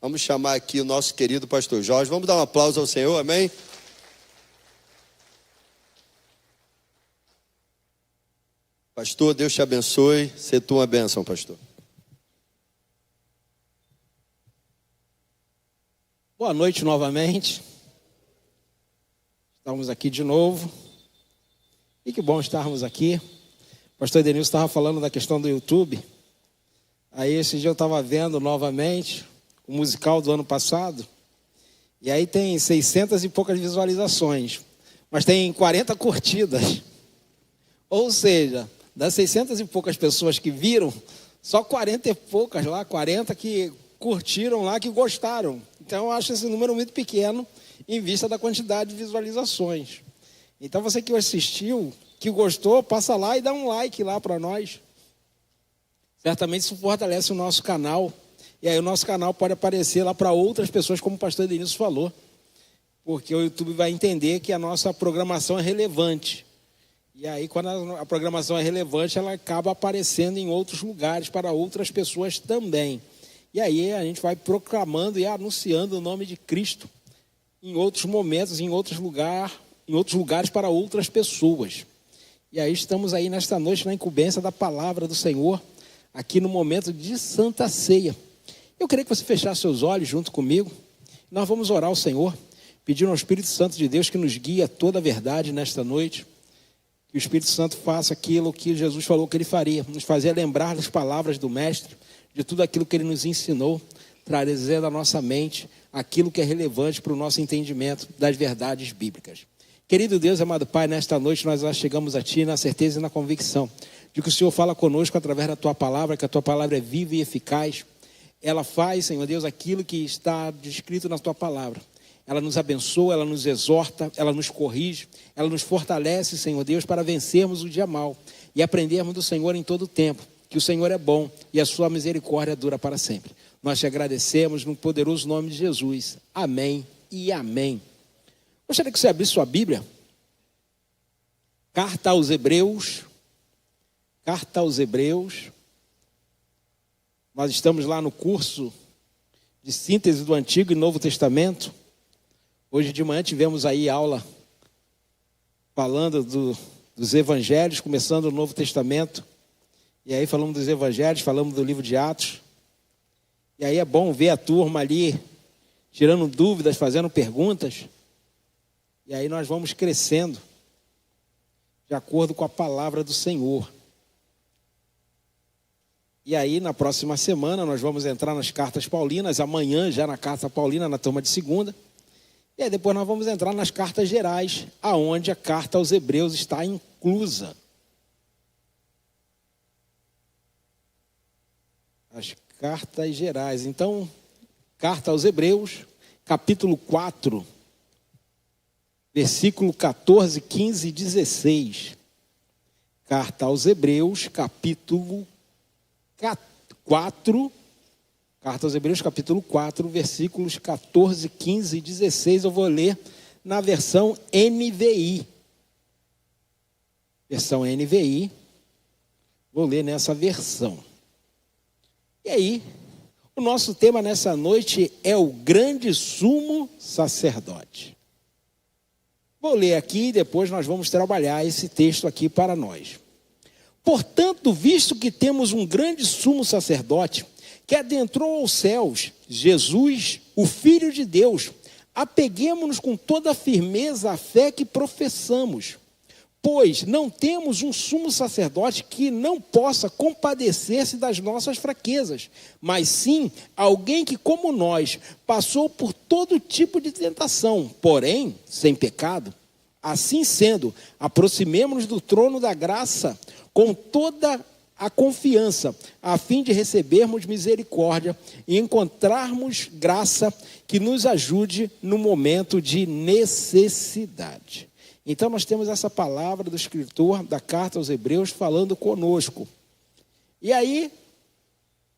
Vamos chamar aqui o nosso querido pastor Jorge. Vamos dar um aplauso ao Senhor, amém? Pastor, Deus te abençoe. Seja tu uma bênção, pastor. Boa noite novamente. Estamos aqui de novo. E que bom estarmos aqui. O pastor Edenilson estava falando da questão do YouTube. Aí esse dia eu estava vendo novamente o musical do ano passado. E aí tem 600 e poucas visualizações. Mas tem 40 curtidas. Ou seja, das 600 e poucas pessoas que viram, só 40 e poucas lá, 40 que curtiram lá, que gostaram. Então eu acho esse número muito pequeno em vista da quantidade de visualizações. Então você que assistiu, que gostou, passa lá e dá um like lá para nós. Certamente isso fortalece o nosso canal. E aí o nosso canal pode aparecer lá para outras pessoas, como o pastor Edenilson falou. Porque o YouTube vai entender que a nossa programação é relevante. E aí, quando a programação é relevante, ela acaba aparecendo em outros lugares para outras pessoas também. E aí a gente vai proclamando e anunciando o nome de Cristo em outros momentos, em outros lugares para outras pessoas. E aí estamos aí nesta noite na incumbência da palavra do Senhor, aqui no momento de Santa Ceia. Eu queria que você fechasse seus olhos junto comigo. Nós vamos orar ao Senhor, pedindo ao Espírito Santo de Deus que nos guie a toda a verdade nesta noite. Que o Espírito Santo faça aquilo que Jesus falou que Ele faria, nos fazer lembrar das palavras do Mestre, de tudo aquilo que Ele nos ensinou, trazendo à nossa mente aquilo que é relevante para o nosso entendimento das verdades bíblicas. Querido Deus, amado Pai, nesta noite nós chegamos a Ti na certeza e na convicção de que o Senhor fala conosco através da Tua palavra, que a Tua palavra é viva e eficaz. Ela faz, Senhor Deus, aquilo que está descrito na Tua palavra. Ela nos abençoa, ela nos exorta, ela nos corrige, ela nos fortalece, Senhor Deus, para vencermos o dia mal e aprendermos do Senhor em todo o tempo, que o Senhor é bom e a sua misericórdia dura para sempre. Nós te agradecemos no poderoso nome de Jesus. Amém e amém. Gostaria que você abrisse sua Bíblia. Carta aos Hebreus. Carta aos Hebreus. Nós estamos lá no curso de síntese do Antigo e Novo Testamento. Hoje de manhã tivemos aí aula falando dos evangelhos, começando o Novo Testamento. E aí falamos dos evangelhos, falamos do livro de Atos. E aí é bom ver a turma ali tirando dúvidas, fazendo perguntas. E aí nós vamos crescendo de acordo com a palavra do Senhor. E aí na próxima semana nós vamos entrar nas cartas paulinas, amanhã já na carta paulina, na turma de segunda. E aí depois nós vamos entrar nas cartas gerais, aonde a carta aos Hebreus está inclusa. As cartas gerais. Então, carta aos Hebreus, capítulo 4, versículo 14, 15 e 16. Carta aos Hebreus, capítulo 4. Carta aos Hebreus, capítulo 4, versículos 14, 15 e 16. Eu vou ler na versão NVI. Versão NVI. Vou ler nessa versão. E aí, o nosso tema nessa noite é o grande sumo sacerdote. Vou ler aqui e depois nós vamos trabalhar esse texto aqui para nós. Portanto, visto que temos um grande sumo sacerdote, que adentrou aos céus, Jesus, o Filho de Deus, apeguemo-nos com toda a firmeza à fé que professamos, pois não temos um sumo sacerdote que não possa compadecer-se das nossas fraquezas, mas sim alguém que, como nós, passou por todo tipo de tentação, porém sem pecado. Assim sendo, aproximemo-nos do trono da graça com toda a confiança, a fim de recebermos misericórdia e encontrarmos graça que nos ajude no momento de necessidade. Então nós temos essa palavra do escritor da carta aos Hebreus falando conosco. E aí,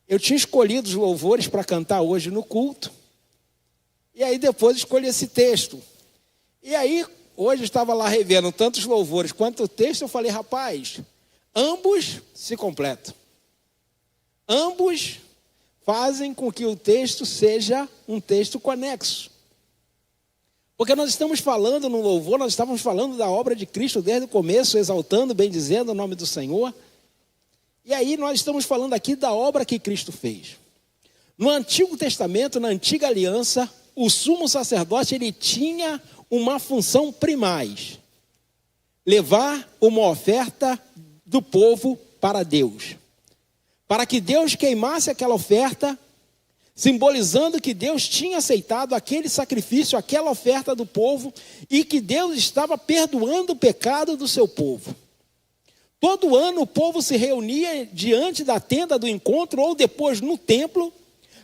eu tinha escolhido os louvores para cantar hoje no culto. E aí depois escolhi esse texto. E aí, hoje eu estava lá revendo tantos louvores quanto o texto, eu falei, rapaz, ambos se completam. Ambos fazem com que o texto seja um texto conexo. Porque nós estamos falando no louvor, nós estávamos falando da obra de Cristo desde o começo, exaltando, bendizendo o nome do Senhor. E aí nós estamos falando aqui da obra que Cristo fez. No Antigo Testamento, na Antiga Aliança, o sumo sacerdote ele tinha uma função primaz: levar uma oferta do povo para Deus. Para que Deus queimasse aquela oferta, simbolizando que Deus tinha aceitado aquele sacrifício, aquela oferta do povo, e que Deus estava perdoando o pecado do seu povo. Todo ano o povo se reunia diante da tenda do encontro ou depois no templo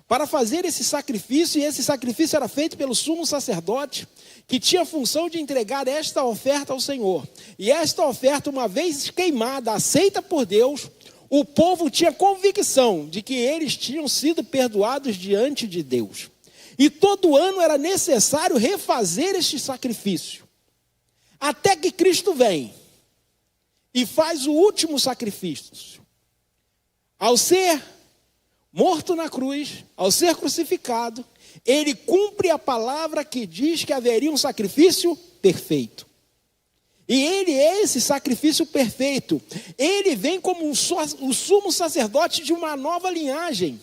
para fazer esse sacrifício, e esse sacrifício era feito pelo sumo sacerdote, que tinha a função de entregar esta oferta ao Senhor. E esta oferta, uma vez queimada, aceita por Deus, o povo tinha convicção de que eles tinham sido perdoados diante de Deus. E todo ano era necessário refazer este sacrifício. Até que Cristo vem e faz o último sacrifício. Ao ser morto na cruz, ao ser crucificado, ele cumpre a palavra que diz que haveria um sacrifício perfeito. E ele é esse sacrifício perfeito. Ele vem como o sumo sacerdote de uma nova linhagem.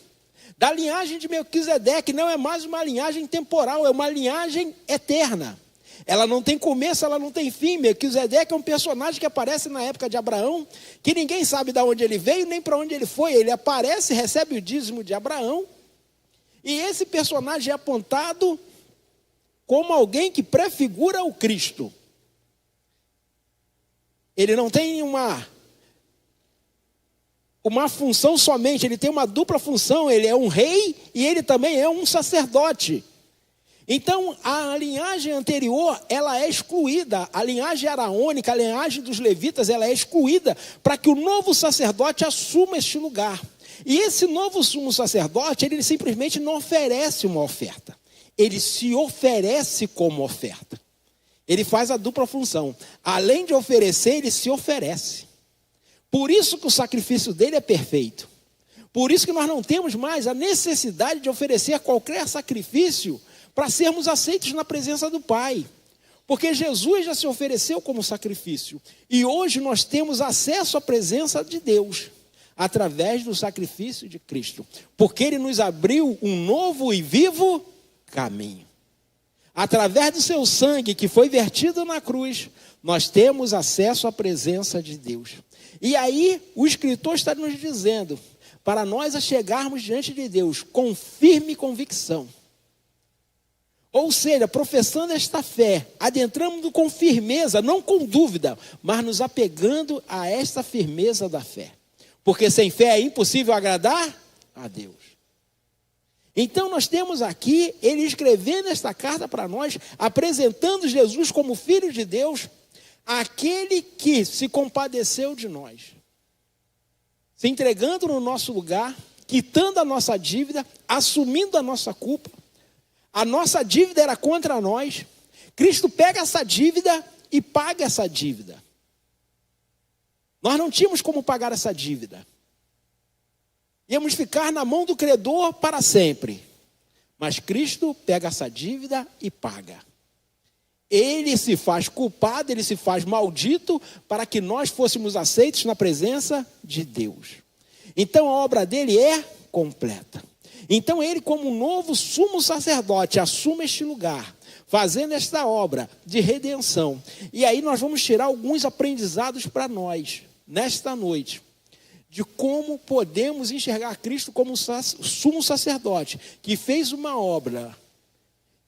Da linhagem de Melquisedeque, não é mais uma linhagem temporal, é uma linhagem eterna. Ela não tem começo, ela não tem fim. Melquisedeque é um personagem que aparece na época de Abraão, que ninguém sabe de onde ele veio, nem para onde ele foi. Ele aparece, recebe o dízimo de Abraão. E esse personagem é apontado como alguém que prefigura o Cristo. Ele não tem uma função somente, ele tem uma dupla função. Ele é um rei e ele também é um sacerdote. Então, a linhagem anterior, ela é excluída. A linhagem araônica, a linhagem dos levitas, ela é excluída para que o novo sacerdote assuma este lugar. E esse novo sumo sacerdote, ele simplesmente não oferece uma oferta. Ele se oferece como oferta. Ele faz a dupla função. Além de oferecer, ele se oferece. Por isso que o sacrifício dele é perfeito. Por isso que nós não temos mais a necessidade de oferecer qualquer sacrifício para sermos aceitos na presença do Pai. Porque Jesus já se ofereceu como sacrifício. E hoje nós temos acesso à presença de Deus através do sacrifício de Cristo. Porque Ele nos abriu um novo e vivo caminho. Através do seu sangue que foi vertido na cruz, nós temos acesso à presença de Deus. E aí o escritor está nos dizendo, para nós chegarmos diante de Deus com firme convicção. Ou seja, professando esta fé, adentramos com firmeza, não com dúvida, mas nos apegando a esta firmeza da fé. Porque sem fé é impossível agradar a Deus. Então nós temos aqui, ele escrevendo esta carta para nós, apresentando Jesus como Filho de Deus, aquele que se compadeceu de nós, se entregando no nosso lugar, quitando a nossa dívida, assumindo a nossa culpa. A nossa dívida era contra nós. Cristo pega essa dívida e paga essa dívida. Nós não tínhamos como pagar essa dívida. Íamos ficar na mão do credor para sempre. Mas Cristo pega essa dívida e paga. Ele se faz culpado, ele se faz maldito para que nós fôssemos aceitos na presença de Deus. Então a obra dele é completa. Então ele, como novo sumo sacerdote, assume este lugar, fazendo esta obra de redenção. E aí nós vamos tirar alguns aprendizados para nós, nesta noite, de como podemos enxergar Cristo como sumo sacerdote, que fez uma obra,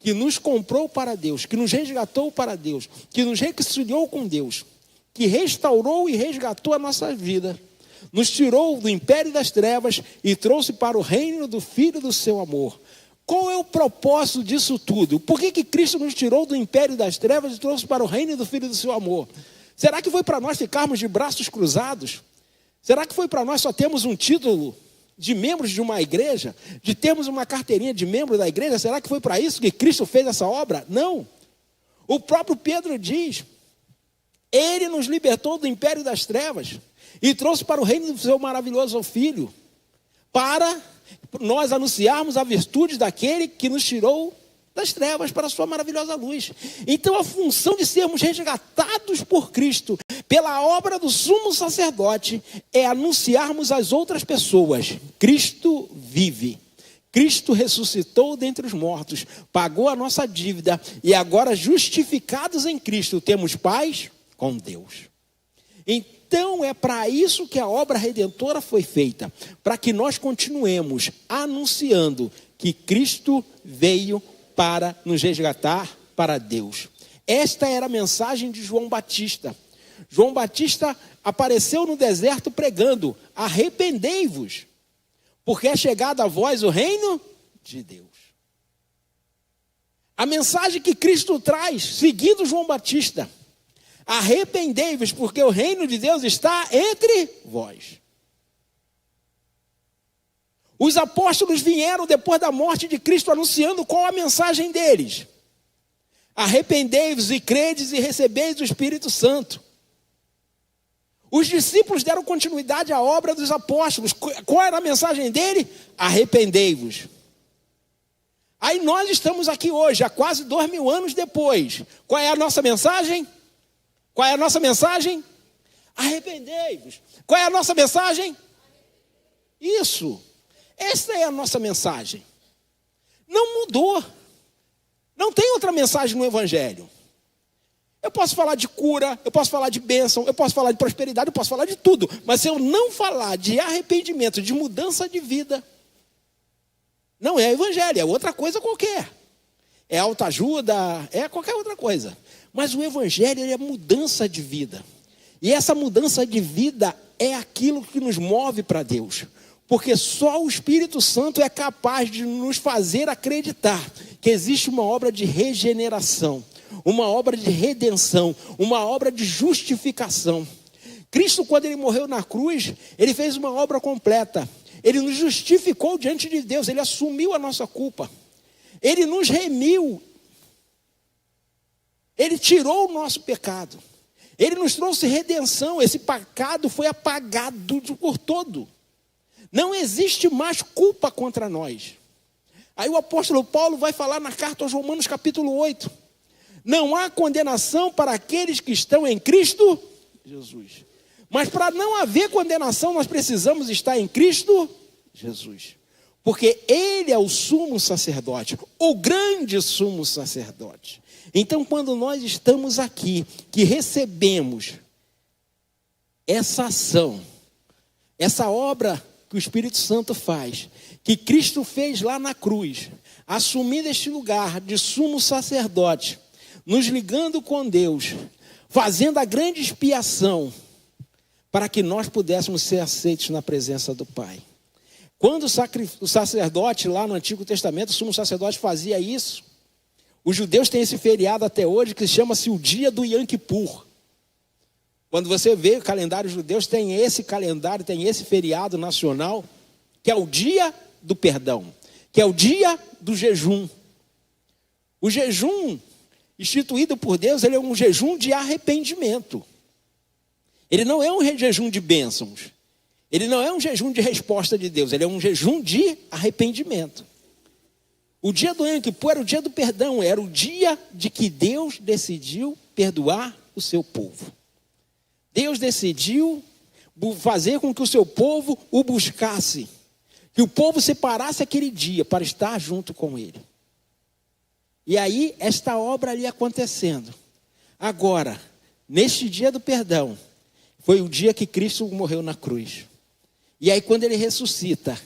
que nos comprou para Deus, que nos resgatou para Deus, que nos reconciliou com Deus, que restaurou e resgatou a nossa vida, nos tirou do império das trevas e trouxe para o reino do Filho do seu amor. Qual é o propósito disso tudo? Por que Cristo nos tirou do império das trevas e trouxe para o reino do Filho do seu amor? Será que foi para nós ficarmos de braços cruzados? Será que foi para nós só termos um título de membros de uma igreja? De termos uma carteirinha de membro da igreja? Será que foi para isso que Cristo fez essa obra? Não. O próprio Pedro diz, ele nos libertou do império das trevas e trouxe para o reino do seu maravilhoso Filho, para nós anunciarmos a virtude daquele que nos tirou das trevas para a sua maravilhosa luz. Então a função de sermos resgatados por Cristo, pela obra do sumo sacerdote, é anunciarmos às outras pessoas: Cristo vive, Cristo ressuscitou dentre os mortos, pagou a nossa dívida, e agora, justificados em Cristo, temos paz com Deus. Então é para isso que a obra redentora foi feita, para que nós continuemos anunciando que Cristo veio para nos resgatar para Deus. Esta era a mensagem de João Batista. João Batista apareceu no deserto pregando: arrependei-vos, porque é chegado a vós o reino de Deus. A mensagem que Cristo traz, seguindo João Batista: arrependei-vos, porque o reino de Deus está entre vós. Os apóstolos vieram depois da morte de Cristo anunciando qual a mensagem deles: arrependei-vos e credes e recebeis o Espírito Santo. Os discípulos deram continuidade à obra dos apóstolos. Qual era a mensagem dele? Arrependei-vos. Aí nós estamos aqui hoje, há quase 2000 anos depois. Qual é a nossa mensagem? Qual é a nossa mensagem? Arrependei-vos. Qual é a nossa mensagem? Isso. Esta é a nossa mensagem. Não mudou. Não tem outra mensagem no Evangelho. Eu posso falar de cura, eu posso falar de bênção, eu posso falar de prosperidade, eu posso falar de tudo. Mas se eu não falar de arrependimento, de mudança de vida, não é Evangelho, é outra coisa qualquer. É autoajuda, é qualquer outra coisa. Mas o Evangelho é mudança de vida. E essa mudança de vida é aquilo que nos move para Deus. Porque só o Espírito Santo é capaz de nos fazer acreditar que existe uma obra de regeneração, uma obra de redenção, uma obra de justificação. Cristo, quando ele morreu na cruz, ele fez uma obra completa. Ele nos justificou diante de Deus, ele assumiu a nossa culpa. Ele nos remiu. Ele tirou o nosso pecado. Ele nos trouxe redenção. Esse pecado foi apagado por todo. Não existe mais culpa contra nós. Aí o apóstolo Paulo vai falar na carta aos Romanos capítulo 8. Não há condenação para aqueles que estão em Cristo Jesus. Mas para não haver condenação, nós precisamos estar em Cristo Jesus. Porque Ele é o sumo sacerdote, o grande sumo sacerdote. Então, quando nós estamos aqui, que recebemos essa ação, essa obra que o Espírito Santo faz, que Cristo fez lá na cruz, assumindo este lugar de sumo sacerdote, nos ligando com Deus, fazendo a grande expiação, para que nós pudéssemos ser aceitos na presença do Pai. Quando o sacerdote lá no Antigo Testamento, o sumo sacerdote fazia isso, os judeus têm esse feriado até hoje que chama-se o dia do Yom Kippur. Quando você vê o calendário judeu, tem esse calendário, tem esse feriado nacional, que é o dia do perdão, que é o dia do jejum. O jejum instituído por Deus, ele é um jejum de arrependimento. Ele não é um jejum de bênçãos. Ele não é um jejum de resposta de Deus, ele é um jejum de arrependimento. O dia do Yom Kippur era o dia do perdão, era o dia de que Deus decidiu perdoar o seu povo. Deus decidiu fazer com que o seu povo o buscasse, que o povo separasse aquele dia para estar junto com ele. E aí, esta obra ali acontecendo. Agora, neste dia do perdão, foi o dia que Cristo morreu na cruz. E aí, quando ele ressuscita,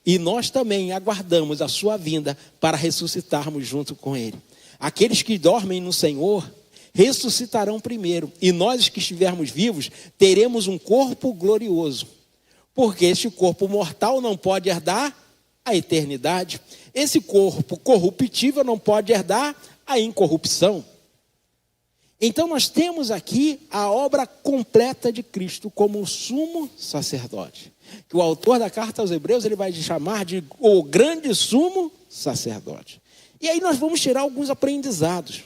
e nós também aguardamos a sua vinda para ressuscitarmos junto com ele. Aqueles que dormem no Senhor ressuscitarão primeiro, e nós que estivermos vivos teremos um corpo glorioso, porque este corpo mortal não pode herdar a eternidade, esse corpo corruptível não pode herdar a incorrupção. Então nós temos aqui a obra completa de Cristo como o sumo sacerdote, que o autor da carta aos Hebreus ele vai chamar de o grande sumo sacerdote. E aí nós vamos tirar alguns aprendizados.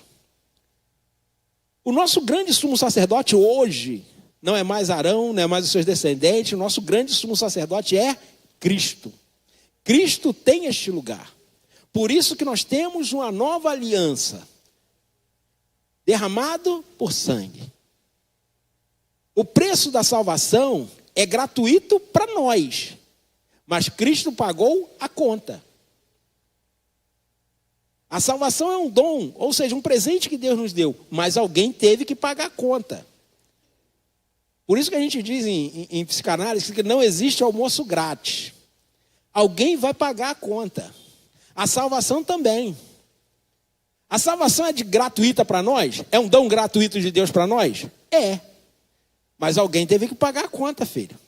O nosso grande sumo sacerdote hoje não é mais Arão, não é mais os seus descendentes. O nosso grande sumo sacerdote é Cristo. Cristo tem este lugar. Por isso que nós temos uma nova aliança, derramado por sangue. O preço da salvação é gratuito para nós, mas Cristo pagou a conta. A salvação é um dom, ou seja, um presente que Deus nos deu, mas alguém teve que pagar a conta. Por isso que a gente diz em psicanálise que não existe almoço grátis. Alguém vai pagar a conta. A salvação também. A salvação é gratuita para nós? É um dom gratuito de Deus para nós? É. Mas alguém teve que pagar a conta, filho.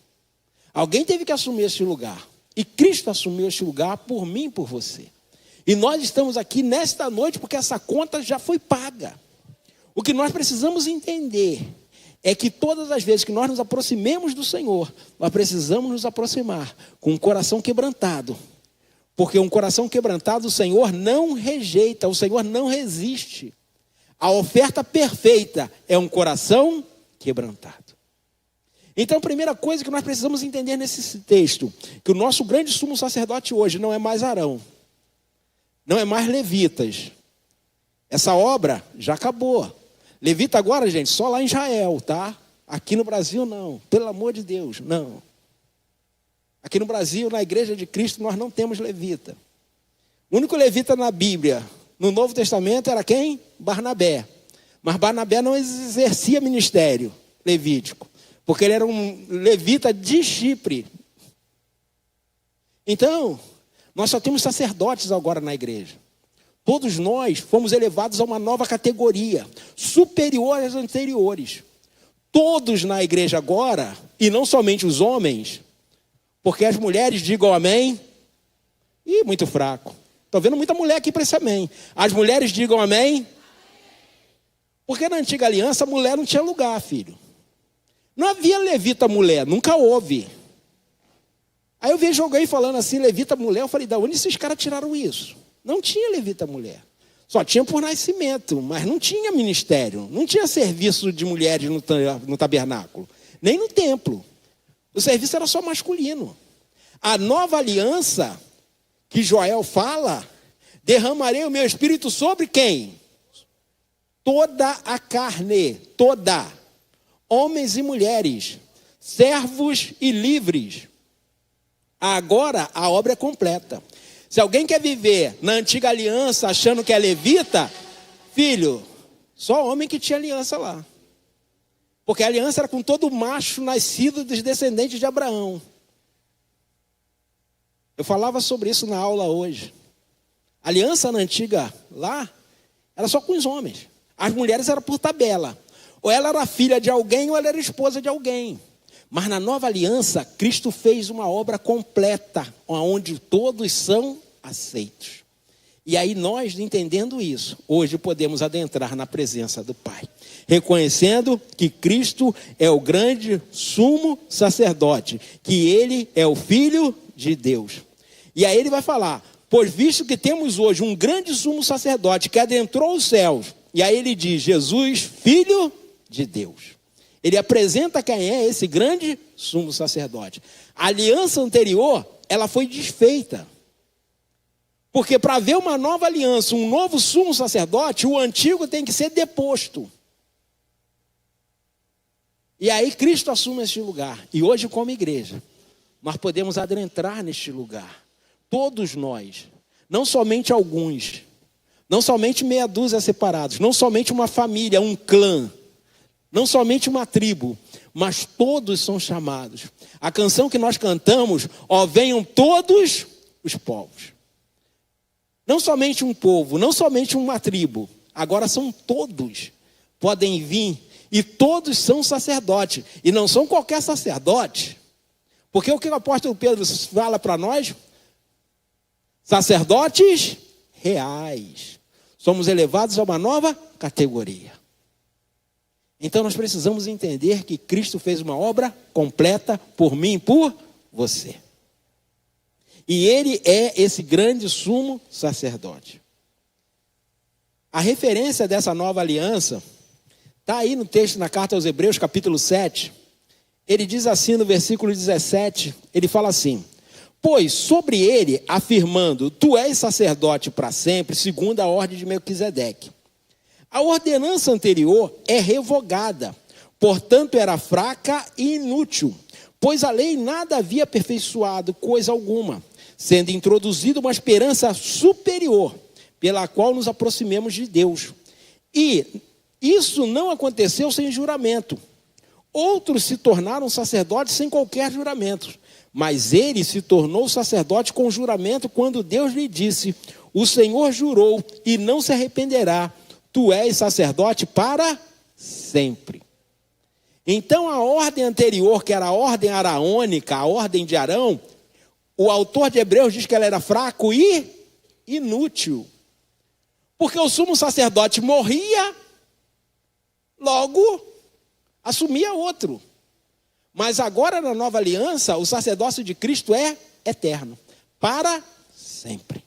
Alguém teve que assumir esse lugar. E Cristo assumiu esse lugar por mim e por você. E nós estamos aqui nesta noite porque essa conta já foi paga. O que nós precisamos entender é que todas as vezes que nós nos aproximemos do Senhor, nós precisamos nos aproximar com um coração quebrantado. Porque um coração quebrantado o Senhor não rejeita, o Senhor não resiste. A oferta perfeita é um coração quebrantado. Então, a primeira coisa que nós precisamos entender nesse texto, que o nosso grande sumo sacerdote hoje não é mais Arão, não é mais levitas. Essa obra já acabou. Levita agora, gente, só lá em Israel, tá? Aqui no Brasil não, pelo amor de Deus, não. Aqui no Brasil, na Igreja de Cristo, nós não temos levita. O único levita na Bíblia, no Novo Testamento, era quem? Barnabé. Mas Barnabé não exercia ministério levítico, porque ele era um levita de Chipre. Então, nós só temos sacerdotes agora na igreja. Todos nós fomos elevados a uma nova categoria, superior às anteriores. Todos na igreja agora, e não somente os homens, porque as mulheres digam amém. Ih, muito fraco. Estou vendo muita mulher aqui para esse amém. As mulheres digam amém. Porque na antiga aliança a mulher não tinha lugar, filho. Não havia levita mulher, nunca houve. Aí eu vejo alguém falando assim, levita mulher, eu falei, da onde esses caras tiraram isso? Não tinha levita mulher. Só tinha por nascimento, mas não tinha ministério. Não tinha serviço de mulheres no tabernáculo, nem no templo. O serviço era só masculino. A nova aliança que Joel fala, derramarei o meu espírito sobre quem? Toda a carne, toda. Homens e mulheres, servos e livres. Agora a obra é completa. Se alguém quer viver na antiga aliança achando que é levita, filho, só homem que tinha aliança lá. Porque a aliança era com todo macho nascido dos descendentes de Abraão. Eu falava sobre isso na aula hoje. A aliança na antiga lá era só com os homens. As mulheres eram por tabela. Ou ela era filha de alguém ou ela era esposa de alguém. Mas na nova aliança, Cristo fez uma obra completa, onde todos são aceitos. E aí nós, entendendo isso, hoje podemos adentrar na presença do Pai, reconhecendo que Cristo é o grande sumo sacerdote, que Ele é o Filho de Deus. E aí ele vai falar, pois visto que temos hoje um grande sumo sacerdote que adentrou os céus, e aí ele diz, Jesus, Filho de Deus. Ele apresenta quem é esse grande sumo sacerdote. A aliança anterior, ela foi desfeita. Porque para haver uma nova aliança, um novo sumo sacerdote, o antigo tem que ser deposto. E aí Cristo assume este lugar. E hoje, como igreja, nós podemos adentrar neste lugar. Todos nós, não somente alguns, não somente meia dúzia separados, não somente uma família, um clã, não somente uma tribo, mas todos são chamados. A canção que nós cantamos, ó, venham todos os povos. Não somente um povo, não somente uma tribo, agora são todos, podem vir, e todos são sacerdotes, e não são qualquer sacerdote, porque o que o apóstolo Pedro fala para nós? Sacerdotes reais. Somos elevados a uma nova categoria. Então nós precisamos entender que Cristo fez uma obra completa por mim e por você. E Ele é esse grande sumo sacerdote. A referência dessa nova aliança está aí no texto, na carta aos Hebreus, capítulo 7. Ele diz assim no versículo 17, ele fala assim, Pois sobre ele, afirmando, tu és sacerdote para sempre, segundo a ordem de Melquisedeque. A ordenança anterior é revogada, portanto era fraca e inútil, pois a lei nada havia aperfeiçoado, coisa alguma, sendo introduzida uma esperança superior, pela qual nos aproximemos de Deus. E isso não aconteceu sem juramento. Outros se tornaram sacerdotes sem qualquer juramento, mas ele se tornou sacerdote com juramento quando Deus lhe disse, o Senhor jurou e não se arrependerá, tu és sacerdote para sempre. Então a ordem anterior, que era a ordem araônica, a ordem de Arão, o autor de Hebreus diz que ela era fraco e inútil. Porque o sumo sacerdote morria, logo assumia outro. Mas agora na nova aliança, o sacerdócio de Cristo é eterno, para sempre.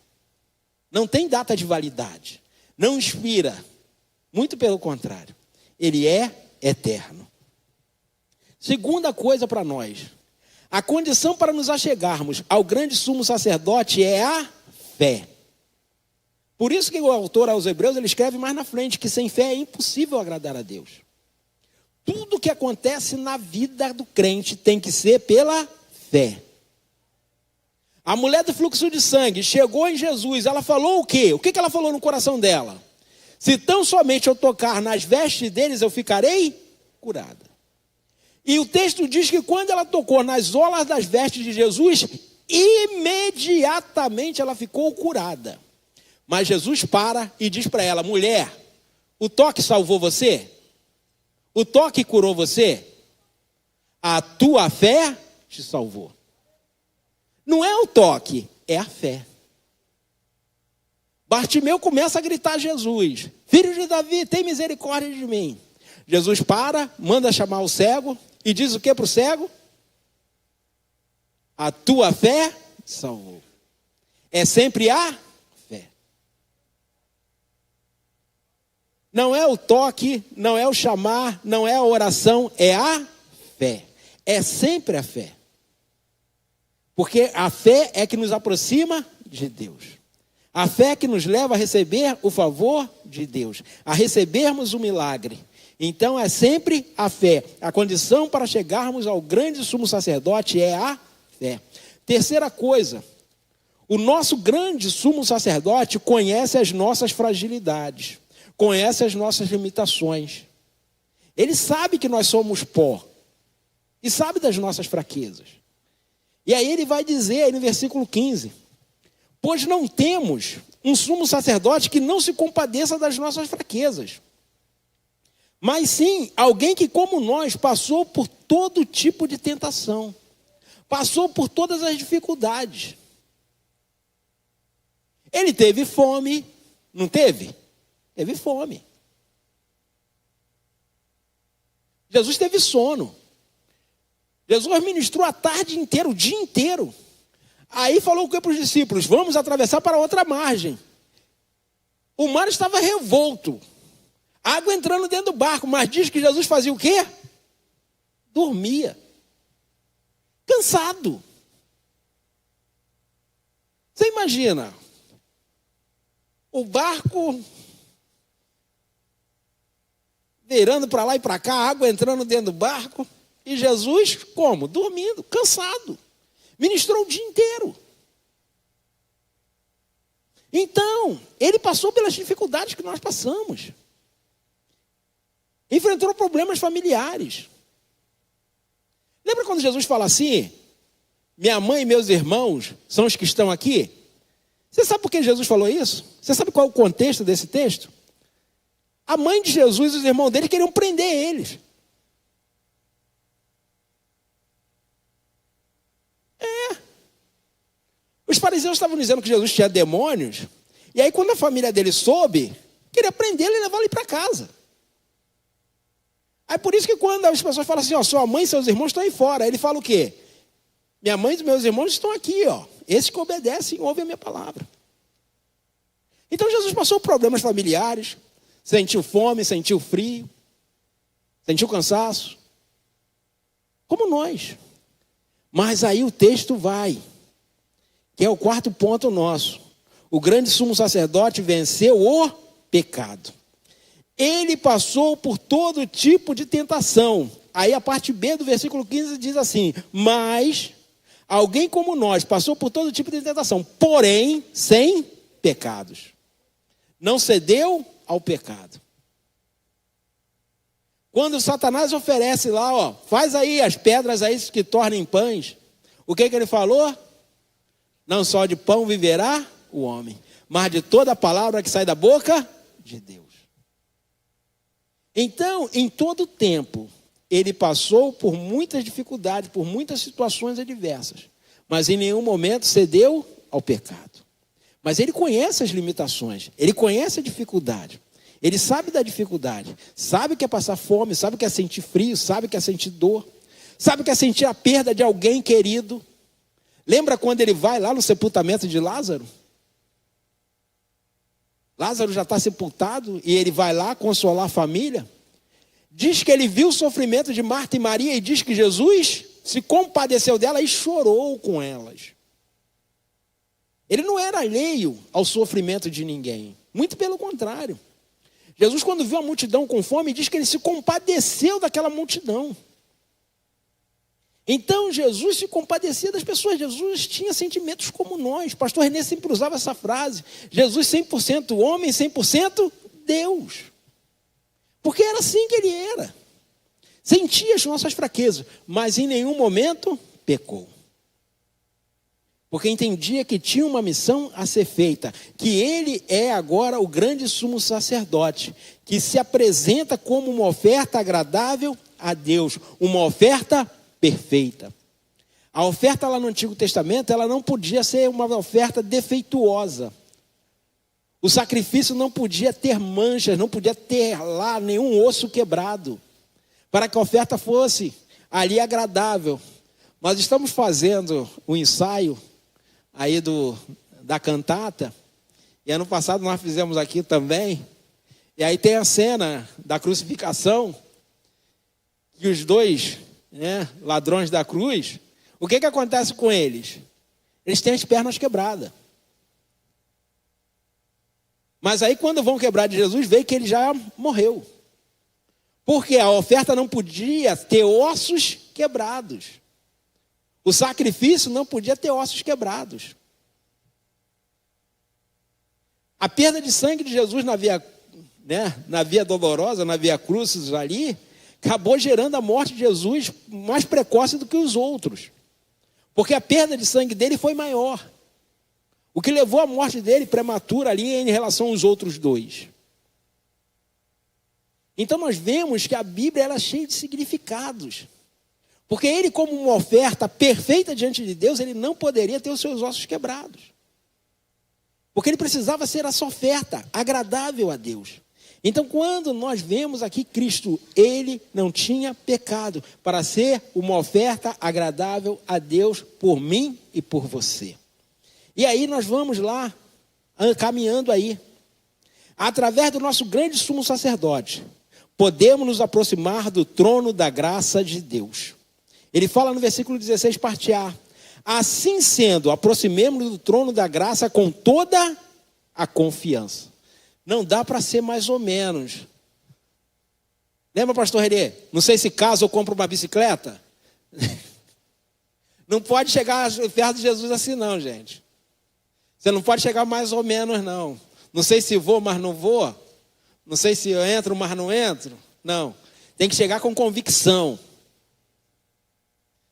Não tem data de validade, não expira, muito pelo contrário, ele é eterno. Segunda coisa para nós, a condição para nos achegarmos ao grande sumo sacerdote é a fé. Por isso que o autor aos Hebreus, ele escreve mais na frente, que sem fé é impossível agradar a Deus. Tudo que acontece na vida do crente tem que ser pela fé. A mulher do fluxo de sangue chegou em Jesus, ela falou o quê? O que ela falou no coração dela? Se tão somente eu tocar nas vestes deles, eu ficarei curada. E o texto diz que quando ela tocou nas orlas das vestes de Jesus, imediatamente ela ficou curada. Mas Jesus para e diz para ela, mulher, o toque salvou você? O toque curou você? A tua fé te salvou. Não é o toque, é a fé. Bartimeu começa a gritar a Jesus, filho de Davi, tem misericórdia de mim. Jesus para, manda chamar o cego e diz o que para o cego? A tua fé te salvou. É sempre a fé. Não é o toque, não é o chamar, não é a oração, é a fé. É sempre a fé. Porque a fé é que nos aproxima de Deus. A fé é que nos leva a receber o favor de Deus, a recebermos o milagre. Então é sempre a fé. A condição para chegarmos ao grande sumo sacerdote é a fé. Terceira coisa, o nosso grande sumo sacerdote conhece as nossas fragilidades, conhece as nossas limitações. Ele sabe que nós somos pó e sabe das nossas fraquezas. E aí ele vai dizer aí no versículo 15, pois não temos um sumo sacerdote que não se compadeça das nossas fraquezas, mas sim alguém que como nós passou por todo tipo de tentação, passou por todas as dificuldades. Ele teve fome, não teve? Teve fome. Jesus teve sono. Jesus ministrou a tarde inteira, o dia inteiro. Aí falou o que para os discípulos? Vamos atravessar para outra margem. O mar estava revolto. Água entrando dentro do barco, mas diz que Jesus fazia o quê? Dormia. Cansado. Você imagina? O barco virando para lá e para cá, água entrando dentro do barco. E Jesus, como? Dormindo, cansado. Ministrou o dia inteiro. Então, ele passou pelas dificuldades que nós passamos. Enfrentou problemas familiares. Lembra quando Jesus fala assim? Minha mãe e meus irmãos são os que estão aqui? Você sabe por que Jesus falou isso? Você sabe qual é o contexto desse texto? A mãe de Jesus e os irmãos dele queriam prender eles. Os fariseus estavam dizendo que Jesus tinha demônios, e aí quando a família dele soube, queria prendê-lo e levá-lo para casa. Aí por isso que quando as pessoas falam assim, ó, sua mãe e seus irmãos estão aí fora, aí ele fala o quê? Minha mãe e meus irmãos estão aqui, ó. Esses que obedecem e ouvem a minha palavra. Então Jesus passou problemas familiares, sentiu fome, sentiu frio, sentiu cansaço, como nós. Mas aí o texto vai. que é o quarto ponto nosso. O grande sumo sacerdote venceu o pecado. Ele passou por todo tipo de tentação. Aí a parte B do versículo 15 diz assim: mas alguém como nós passou por todo tipo de tentação, porém sem pecados. Não cedeu ao pecado. Quando Satanás oferece lá, ó, faz aí as pedras aí que tornem pães. O que ele falou? Não só de pão viverá o homem, mas de toda a palavra que sai da boca de Deus. Então, em todo tempo, ele passou por muitas dificuldades, por muitas situações adversas, mas em nenhum momento cedeu ao pecado. Mas ele conhece as limitações, ele conhece a dificuldade, ele sabe da dificuldade, sabe que é passar fome, sabe que é sentir frio, sabe que é sentir dor, sabe que é sentir a perda de alguém querido. Lembra quando ele vai lá no sepultamento de Lázaro? Lázaro já está sepultado e ele vai lá consolar a família. Diz que ele viu o sofrimento de Marta e Maria e diz que Jesus se compadeceu dela e chorou com elas. Ele não era alheio ao sofrimento de ninguém, muito pelo contrário. Jesus, quando viu a multidão com fome, diz que ele se compadeceu daquela multidão. Então Jesus se compadecia das pessoas. Jesus tinha sentimentos como nós. Pastor Renê sempre usava essa frase: Jesus 100% homem, 100% Deus. Porque era assim que ele era. Sentia as nossas fraquezas, mas em nenhum momento pecou. Porque entendia que tinha uma missão a ser feita, que ele é agora o grande sumo sacerdote, que se apresenta como uma oferta agradável a Deus, uma oferta perfeita. A oferta lá no Antigo Testamento, ela não podia ser uma oferta defeituosa. O sacrifício não podia ter manchas, não podia ter lá nenhum osso quebrado, para que a oferta fosse ali agradável. Nós estamos fazendo o ensaio aí da cantata, e ano passado nós fizemos aqui também, e aí tem a cena da crucificação, que os dois, ladrões da cruz, o que acontece com eles? Eles têm as pernas quebradas. Mas aí quando vão quebrar de Jesus, vê que ele já morreu. Porque a oferta não podia ter ossos quebrados. O sacrifício não podia ter ossos quebrados. A perda de sangue de Jesus na via dolorosa, na via crucis ali, acabou gerando a morte de Jesus mais precoce do que os outros. Porque a perda de sangue dele foi maior. O que levou à morte dele prematura ali em relação aos outros dois. Então nós vemos que a Bíblia ela é cheia de significados. Porque ele, como uma oferta perfeita diante de Deus, ele não poderia ter os seus ossos quebrados. Porque ele precisava ser essa oferta agradável a Deus. Então, quando nós vemos aqui Cristo, ele não tinha pecado para ser uma oferta agradável a Deus por mim e por você. E aí nós vamos lá, caminhando aí. Através do nosso grande sumo sacerdote, podemos nos aproximar do trono da graça de Deus. Ele fala no versículo 16, parte A: assim sendo, aproximemo-nos do trono da graça com toda a confiança. Não dá para ser mais ou menos. Lembra, pastor Renê? Não sei se casa ou compra uma bicicleta. Não pode chegar perto de Jesus assim não, gente. Você não pode chegar mais ou menos não. Não sei se vou, mas não vou. Não sei se eu entro, mas não entro. Não. Tem que chegar com convicção.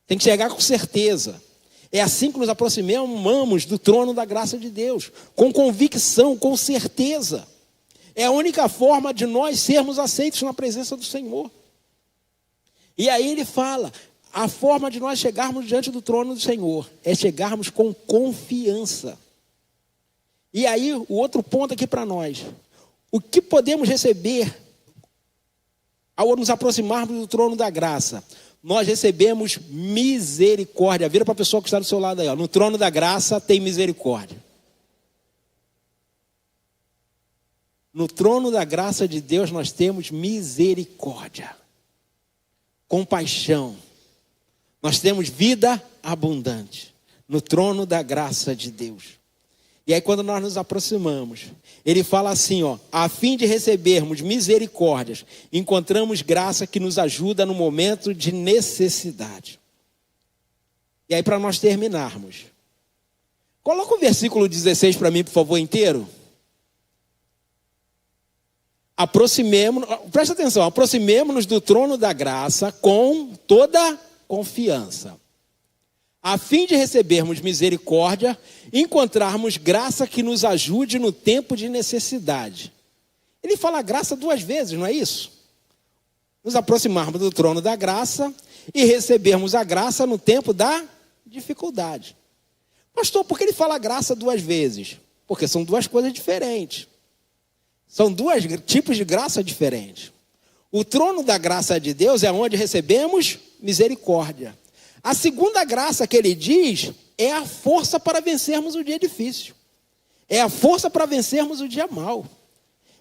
Tem que chegar com certeza. É assim que nos aproximamos do trono da graça de Deus. Com convicção, com certeza. É a única forma de nós sermos aceitos na presença do Senhor. E aí ele fala, a forma de nós chegarmos diante do trono do Senhor é chegarmos com confiança. E aí o outro ponto aqui para nós. O que podemos receber ao nos aproximarmos do trono da graça? Nós recebemos misericórdia. Vira para a pessoa que está do seu lado aí. Ó. No trono da graça tem misericórdia. No trono da graça de Deus nós temos misericórdia, compaixão. Nós temos vida abundante. no trono da graça de Deus. E aí quando nós nos aproximamos, ele fala assim, a fim de recebermos misericórdias, encontramos graça que nos ajuda no momento de necessidade. E aí para nós terminarmos, coloca o versículo 16 para mim, por favor, inteiro. Presta atenção, aproximemo-nos do trono da graça com toda confiança, a fim de recebermos misericórdia, encontrarmos graça que nos ajude no tempo de necessidade. Ele fala graça 2 vezes, não é isso? Nos aproximarmos do trono da graça e recebermos a graça no tempo da dificuldade. Pastor, por que ele fala graça 2 vezes? Porque são 2 coisas diferentes. São 2 tipos de graça diferentes. O trono da graça de Deus é onde recebemos misericórdia. A segunda graça que ele diz é a força para vencermos o dia difícil. É a força para vencermos o dia mau.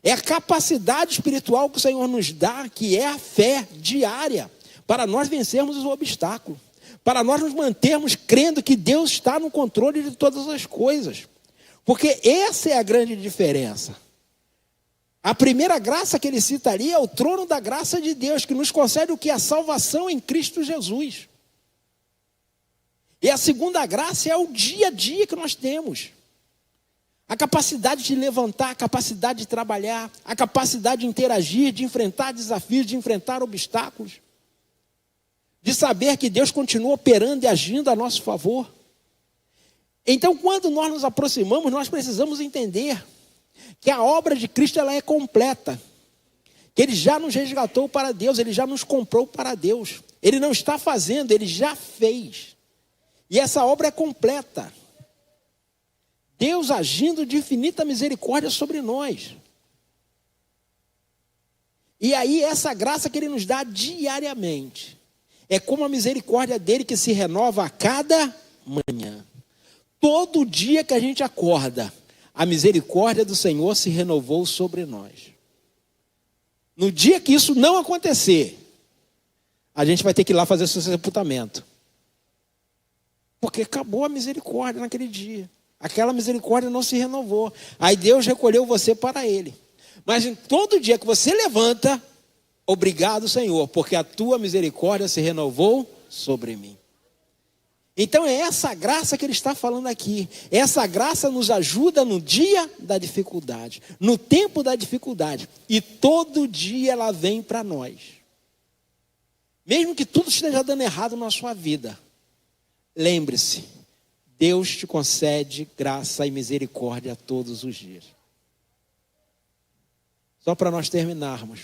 É a capacidade espiritual que o Senhor nos dá, que é a fé diária, para nós vencermos o obstáculo. Para nós nos mantermos crendo que Deus está no controle de todas as coisas. Porque essa é a grande diferença. A primeira graça que ele citaria é o trono da graça de Deus, que nos concede o que? A salvação em Cristo Jesus. E a segunda graça é o dia a dia que nós temos. A capacidade de levantar, a capacidade de trabalhar, a capacidade de interagir, de enfrentar desafios, de enfrentar obstáculos. De saber que Deus continua operando e agindo a nosso favor. Então, quando nós nos aproximamos, nós precisamos entender que a obra de Cristo ela é completa. Que Ele já nos resgatou para Deus, Ele já nos comprou para Deus. Ele não está fazendo, Ele já fez. E essa obra é completa. Deus agindo de infinita misericórdia sobre nós. E aí essa graça que Ele nos dá diariamente é como a misericórdia dEle que se renova a cada manhã. Todo dia que a gente acorda, a misericórdia do Senhor se renovou sobre nós. No dia que isso não acontecer, a gente vai ter que ir lá fazer o seu sepultamento. Porque acabou a misericórdia naquele dia. Aquela misericórdia não se renovou. Aí Deus recolheu você para Ele. Mas em todo dia que você levanta, obrigado, Senhor, porque a tua misericórdia se renovou sobre mim. Então é essa graça que ele está falando aqui. Essa graça nos ajuda no dia da dificuldade, no tempo da dificuldade. E todo dia ela vem para nós. Mesmo que tudo esteja dando errado na sua vida, lembre-se, Deus te concede graça e misericórdia todos os dias. Só para nós terminarmos,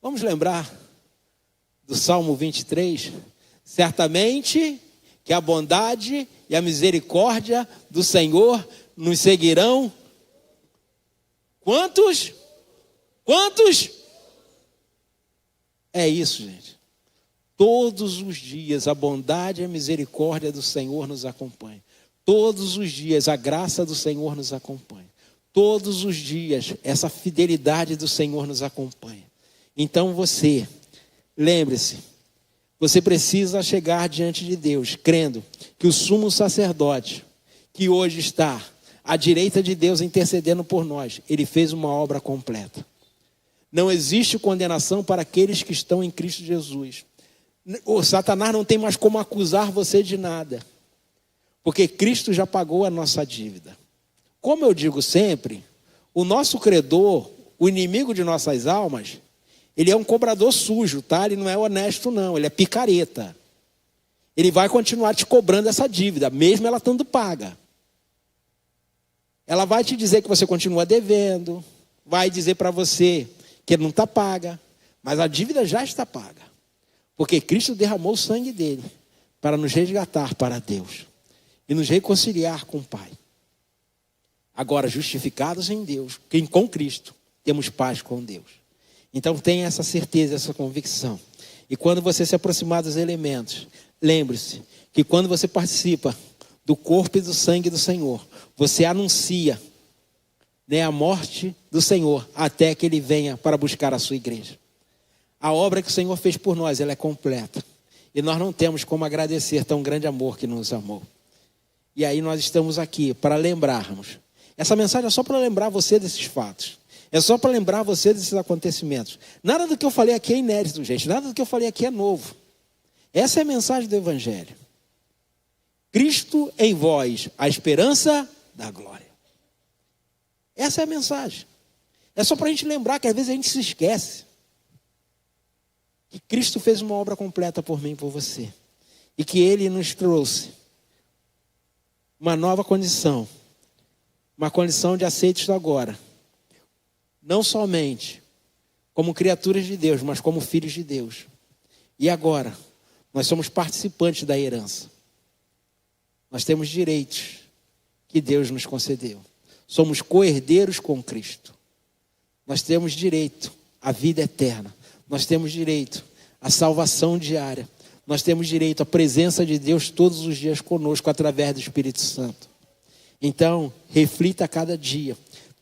vamos lembrar do Salmo 23? Certamente que a bondade e a misericórdia do Senhor nos seguirão. Quantos? Quantos? É isso, gente. Todos os dias a bondade e a misericórdia do Senhor nos acompanham. Todos os dias a graça do Senhor nos acompanha. Todos os dias essa fidelidade do Senhor nos acompanha. Então você, lembre-se, você precisa chegar diante de Deus, crendo que o sumo sacerdote, que hoje está à direita de Deus intercedendo por nós, ele fez uma obra completa. Não existe condenação para aqueles que estão em Cristo Jesus. O Satanás não tem mais como acusar você de nada, porque Cristo já pagou a nossa dívida. Como eu digo sempre, o nosso credor, o inimigo de nossas almas, ele é um cobrador sujo, tá? Ele não é honesto não, ele é picareta. Ele vai continuar te cobrando essa dívida, mesmo ela estando paga. Ela vai te dizer que você continua devendo, vai dizer para você que não está paga, mas a dívida já está paga. Porque Cristo derramou o sangue dele para nos resgatar para Deus e nos reconciliar com o Pai. Agora, justificados em Deus, com Cristo, temos paz com Deus. Então tenha essa certeza, essa convicção. E quando você se aproximar dos elementos, lembre-se que quando você participa do corpo e do sangue do Senhor, você anuncia, a morte do Senhor até que Ele venha para buscar a sua igreja. A obra que o Senhor fez por nós, ela é completa. E nós não temos como agradecer tão grande amor que nos amou. E aí nós estamos aqui para lembrarmos. Essa mensagem é só para lembrar você desses fatos. É só para lembrar você desses acontecimentos. Nada do que eu falei aqui é inédito, gente. Nada do que eu falei aqui é novo. Essa é a mensagem do Evangelho. Cristo em vós, a esperança da glória. Essa é a mensagem. É só para a gente lembrar que às vezes a gente se esquece que Cristo fez uma obra completa por mim e por você. E que Ele nos trouxe uma nova condição. Uma condição de aceitos agora. Não somente como criaturas de Deus, mas como filhos de Deus. E agora, nós somos participantes da herança. Nós temos direitos que Deus nos concedeu. Somos co-herdeiros com Cristo. Nós temos direito à vida eterna. Nós temos direito à salvação diária. Nós temos direito à presença de Deus todos os dias conosco através do Espírito Santo. Então, reflita a cada dia.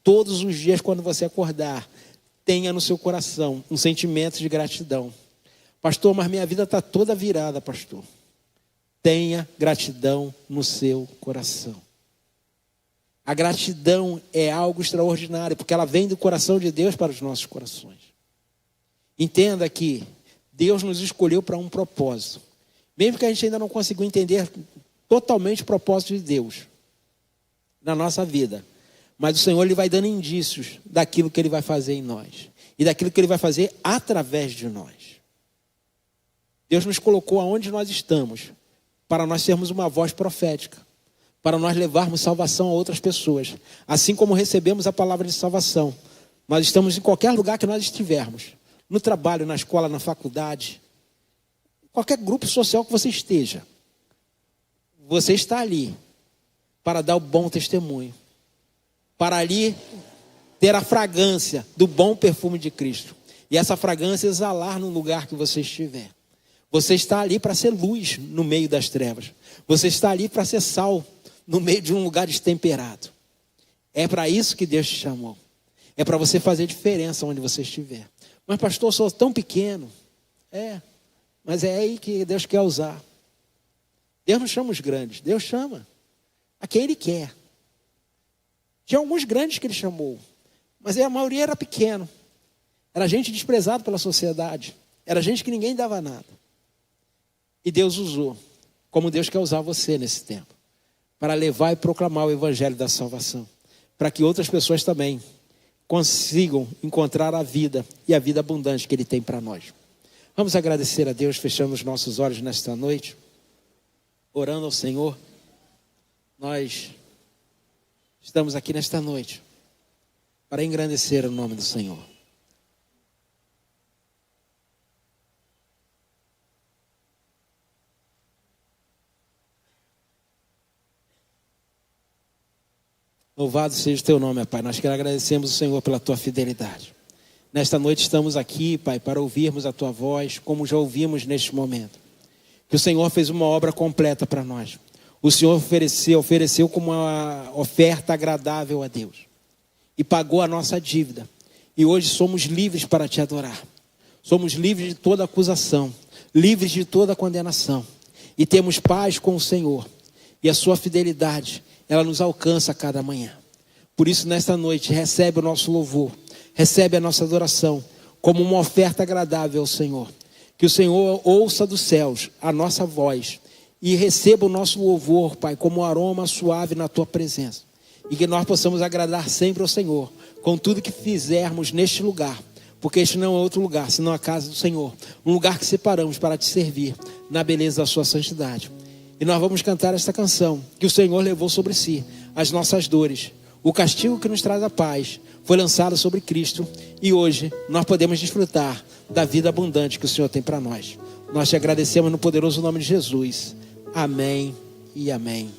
Todos os dias quando você acordar, tenha no seu coração um sentimento de gratidão. Pastor, mas minha vida está toda virada, pastor. Tenha gratidão no seu coração. A gratidão é algo extraordinário, porque ela vem do coração de Deus para os nossos corações. Entenda que Deus nos escolheu para um propósito. Mesmo que a gente ainda não conseguiu entender totalmente o propósito de Deus na nossa vida. Mas o Senhor, Ele vai dando indícios daquilo que Ele vai fazer em nós. E daquilo que Ele vai fazer através de nós. Deus nos colocou aonde nós estamos, para nós sermos uma voz profética. Para nós levarmos salvação a outras pessoas. Assim como recebemos a palavra de salvação. Nós estamos em qualquer lugar que nós estivermos. No trabalho, na escola, na faculdade. Qualquer grupo social que você esteja. Você está ali para dar o bom testemunho. Para ali ter a fragrância do bom perfume de Cristo. E essa fragrância exalar no lugar que você estiver. Você está ali para ser luz no meio das trevas. Você está ali para ser sal no meio de um lugar destemperado. É para isso que Deus te chamou. É para você fazer diferença onde você estiver. Mas pastor, eu sou tão pequeno. Mas é aí que Deus quer usar. Deus não chama os grandes. Deus chama a quem Ele quer. Tinha alguns grandes que Ele chamou. Mas a maioria era pequeno. Era gente desprezada pela sociedade. Era gente que ninguém dava nada. E Deus usou. Como Deus quer usar você nesse tempo. Para levar e proclamar o Evangelho da salvação. Para que outras pessoas também consigam encontrar a vida e a vida abundante que Ele tem para nós. Vamos agradecer a Deus, fechando os nossos olhos nesta noite. Orando ao Senhor. Nós estamos aqui nesta noite para engrandecer o nome do Senhor. Louvado seja o teu nome, Pai. Nós queremos agradecemos o Senhor pela tua fidelidade. Nesta noite estamos aqui, Pai, para ouvirmos a tua voz, como já ouvimos neste momento. Que o Senhor fez uma obra completa para nós. O Senhor ofereceu como uma oferta agradável a Deus. E pagou a nossa dívida. E hoje somos livres para te adorar. Somos livres de toda acusação. Livres de toda condenação. E temos paz com o Senhor. E a sua fidelidade, ela nos alcança a cada manhã. Por isso, nesta noite, recebe o nosso louvor. Recebe a nossa adoração como uma oferta agradável ao Senhor. Que o Senhor ouça dos céus a nossa voz e receba o nosso louvor, Pai, como um aroma suave na tua presença. E que nós possamos agradar sempre ao Senhor com tudo que fizermos neste lugar. Porque este não é outro lugar, senão a casa do Senhor. Um lugar que separamos para te servir na beleza da sua santidade. E nós vamos cantar esta canção que o Senhor levou sobre si, as nossas dores. O castigo que nos traz a paz foi lançado sobre Cristo. E hoje nós podemos desfrutar da vida abundante que o Senhor tem para nós. Nós te agradecemos no poderoso nome de Jesus. Amém e amém.